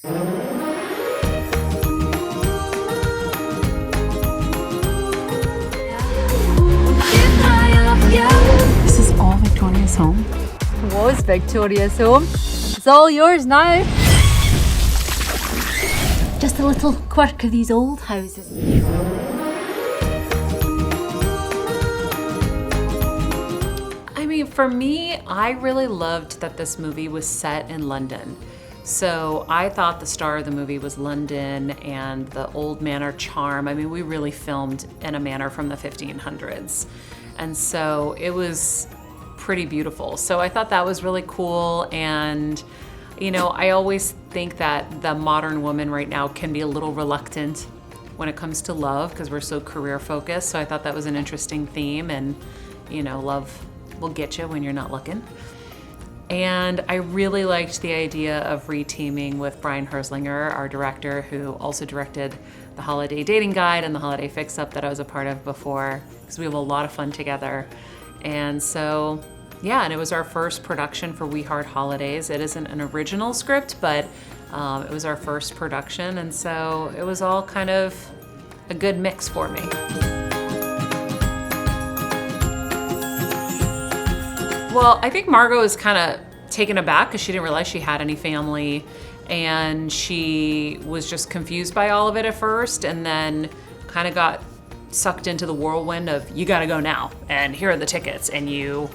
This is all Victoria's home. Was Victoria's home. It's all yours now. Just a little quirk of these old houses. I mean, for me, I really loved that this movie was set in London. So I thought the star of the movie was London and the old manor charm. I mean, we really filmed in a manor from the 1500s. And so it was pretty beautiful. So I thought that was really cool. And, you know, I always think that the modern woman right now can be a little reluctant when it comes to love because we're so career focused. So I thought that was an interesting theme. And, you know, love will get you when you're not looking. And I really liked the idea of reteaming with Brian Herzlinger, our director, who also directed the Holiday Dating Guide and the Holiday Fix-Up that I was a part of before, because we have a lot of fun together. And so, yeah, and it was our first production for We Heart Holidays. It isn't an original script, but it was our first production, and so it was all kind of a good mix for me. Well, I think Margot is kind of taken aback because she didn't realize she had any family, and she was just confused by all of it at first, and then kind of got sucked into the whirlwind of, you gotta go now, and here are the tickets, and you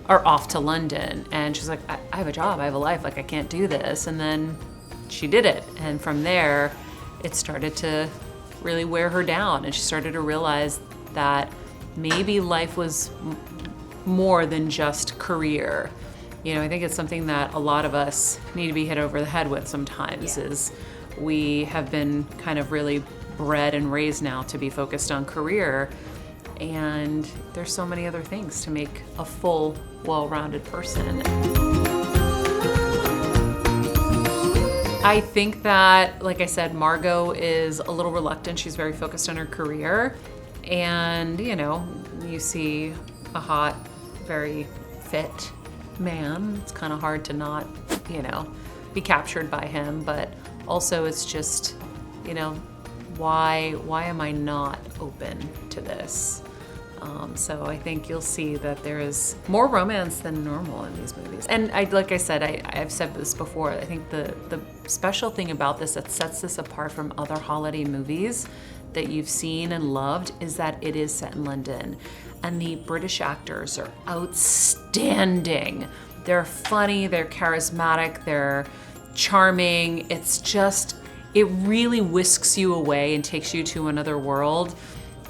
are off to London. And she's like, I have a job, I have a life, like I can't do this. And then she did it, and from there, it started to really wear her down, and she started to realize that maybe life was more than just career. You know, I think it's something that a lot of us need to be hit over the head with sometimes, is we have been kind of really bred and raised now to be focused on career, and there's so many other things to make a full, well-rounded person. I think that, like I said, Margot is a little reluctant. She's very focused on her career, and, you know, you see a hot, very fit man, it's kind of hard to not, you know, be captured by him. But also it's just, you know, why am I not open to this? So I think you'll see that there is more romance than normal in these movies. And like I said, I've said this before, I think the special thing about this that sets this apart from other holiday movies that you've seen and loved is that it is set in London. And the British actors are outstanding. They're funny, they're charismatic, they're charming. It's just, it really whisks you away and takes you to another world.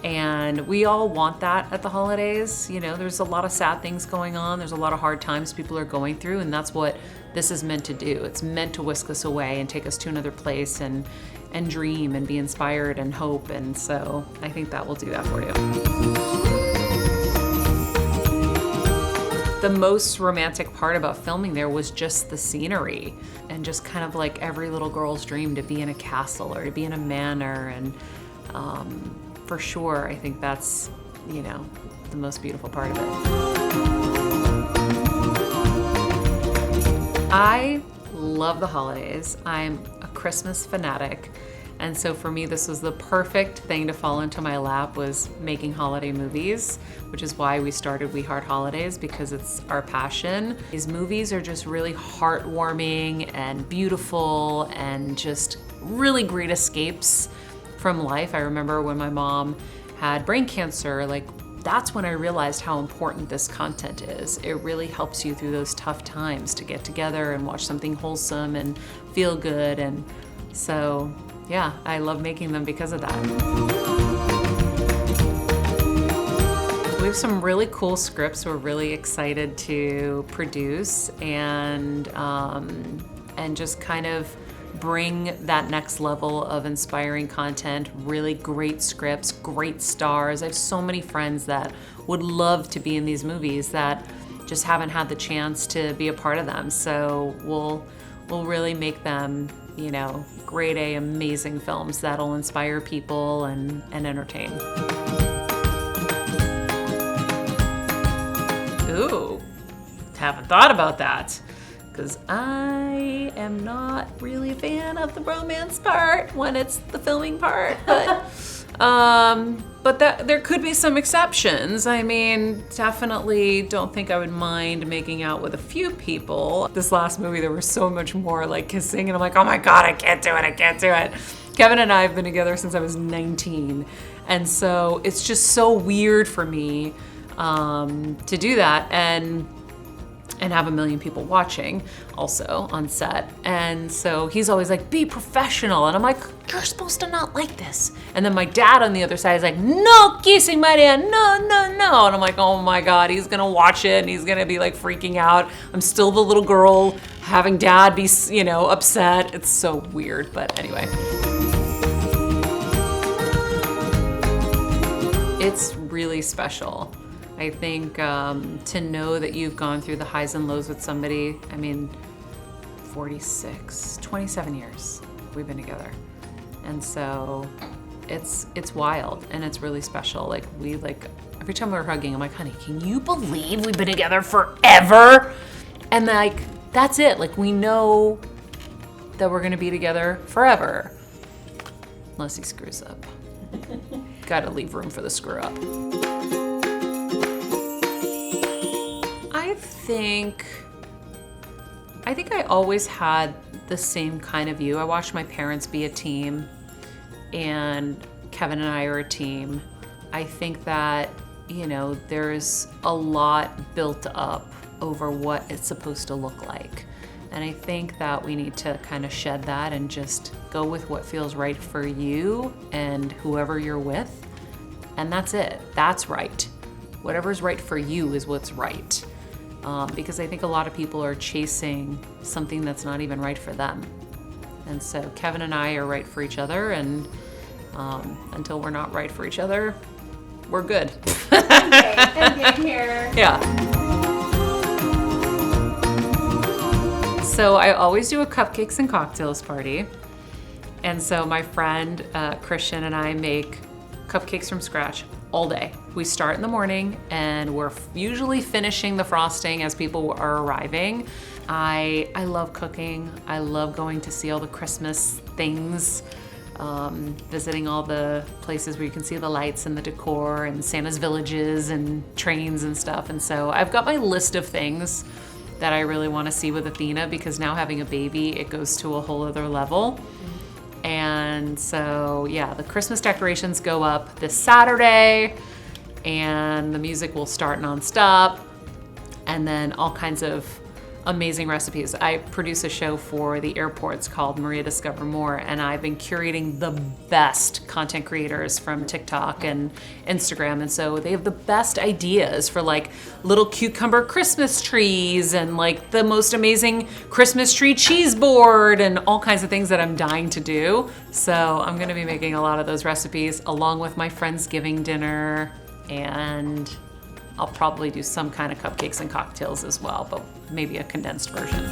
And we all want that at the holidays. You know, there's a lot of sad things going on. There's a lot of hard times people are going through, and that's what this is meant to do. It's meant to whisk us away and take us to another place and dream and be inspired and hope. And so I think that will do that for you. The most romantic part about filming there was just the scenery and just kind of like every little girl's dream to be in a castle or to be in a manor. And for sure, I think that's, you know, the most beautiful part of it. I love the holidays. I'm a Christmas fanatic. And so for me, this was the perfect thing to fall into my lap, was making holiday movies, which is why we started We Heart Holidays, because it's our passion. These movies are just really heartwarming and beautiful and just really great escapes from life. I remember when my mom had brain cancer, like that's when I realized how important this content is. It really helps you through those tough times to get together and watch something wholesome and feel good. And so, yeah, I love making them because of that. We have some really cool scripts we're really excited to produce and just kind of bring that next level of inspiring content, really great scripts, great stars. I have so many friends that would love to be in these movies that just haven't had the chance to be a part of them. So we'll really make them, you know, grade A, amazing films that'll inspire people and entertain. Ooh, haven't thought about that. because I am not really a fan of the romance part when it's the filming part, but there could be some exceptions. I mean, definitely don't think I would mind making out with a few people. This last movie, there was so much more like kissing, and I'm like, oh my God, I can't do it. Kevin and I have been together since I was 19, and so it's just so weird for me to do that and have a million people watching also on set. And so he's always like, be professional. And I'm like, you're supposed to not like this. And then my dad on the other side is like, no kissing, Maria, no. And I'm like, oh my God, he's gonna watch it and he's gonna be like freaking out. I'm still the little girl having dad be, upset. It's so weird, but anyway. It's really special. I think to know that you've gone through the highs and lows with somebody, 27 years we've been together. And so it's wild and it's really special. Every time we were hugging, I'm like, honey, can you believe we've been together forever? And that's it. We know that we're gonna be together forever. Unless he screws up. Gotta leave room for the screw up. I think I always had the same kind of view. I watched my parents be a team, and Kevin and I are a team. I think that, there's a lot built up over what it's supposed to look like. And I think that we need to kind of shed that and just go with what feels right for you and whoever you're with. And that's it. That's right. Whatever's right for you is what's right. Because I think a lot of people are chasing something that's not even right for them. And so Kevin and I are right for each other, and until we're not right for each other, we're good. Okay, here. Yeah. So I always do a cupcakes and cocktails party. And so my friend Christian and I make cupcakes from scratch all day. We start in the morning and we're usually finishing the frosting as people are arriving. I love cooking. I love going to see all the Christmas things, visiting all the places where you can see the lights and the decor and Santa's villages and trains and stuff. And so I've got my list of things that I really want to see with Athena, because now having a baby, it goes to a whole other level. And so, yeah, the Christmas decorations go up this Saturday, and the music will start nonstop, and then all kinds of amazing recipes. I produce a show for the airports called Maria Discover More, and I've been curating the best content creators from TikTok and Instagram. And so they have the best ideas for little cucumber Christmas trees and the most amazing Christmas tree cheese board and all kinds of things that I'm dying to do. So I'm gonna be making a lot of those recipes along with my Friendsgiving dinner, and I'll probably do some kind of cupcakes and cocktails as well, but maybe a condensed version.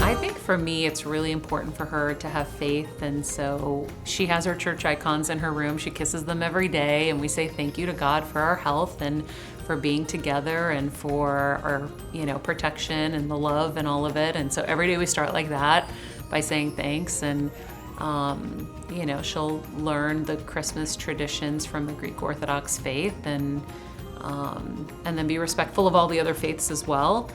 I think for me, it's really important for her to have faith, and so she has her church icons in her room. She kisses them every day, and we say thank you to God for our health and for being together and for our, protection and the love and all of it. And so every day we start like that by saying thanks, and she'll learn the Christmas traditions from the Greek Orthodox faith, and then be respectful of all the other faiths as well.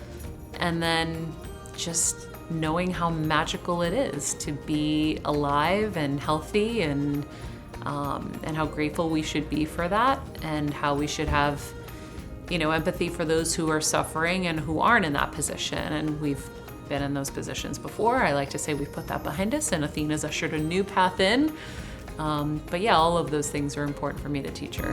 And then just knowing how magical it is to be alive and healthy, and how grateful we should be for that, and how we should have, empathy for those who are suffering and who aren't in that position. And we've been in those positions before. I like to say we've put that behind us, and Athena's ushered a new path in. But yeah, all of those things are important for me to teach her.